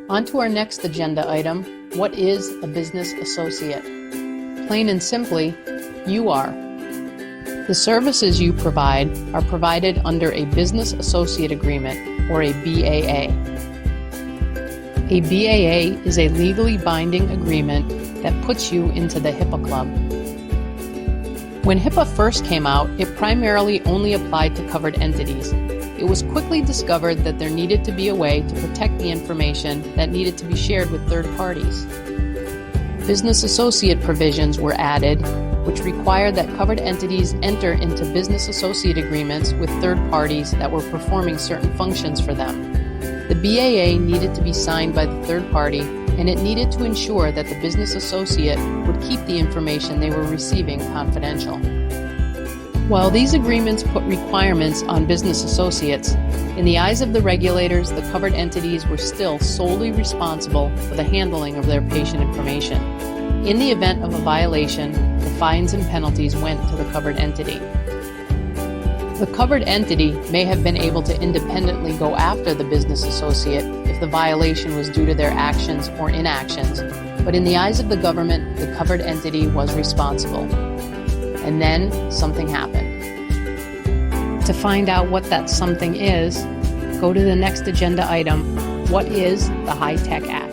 On to our next agenda item. What is a business associate? Plain and simply, you are. The services you provide are provided under a business associate agreement, or a BAA. A BAA is a legally binding agreement that puts you into the HIPAA club. When HIPAA first came out, it primarily only applied to covered entities. It was quickly discovered that there needed to be a way to protect the information that needed to be shared with third parties. Business associate provisions were added, which required that covered entities enter into business associate agreements with third parties that were performing certain functions for them. The BAA needed to be signed by the third party, and it needed to ensure that the business associate would keep the information they were receiving confidential. While these agreements put requirements on business associates, in the eyes of the regulators, the covered entities were still solely responsible for the handling of their patient information. In the event of a violation, the fines and penalties went to the covered entity. The covered entity may have been able to independently go after the business associate if the violation was due to their actions or inactions, but in the eyes of the government, the covered entity was responsible. And then something happened. To find out what that something is, go to the next agenda item. What is the HITECH Act?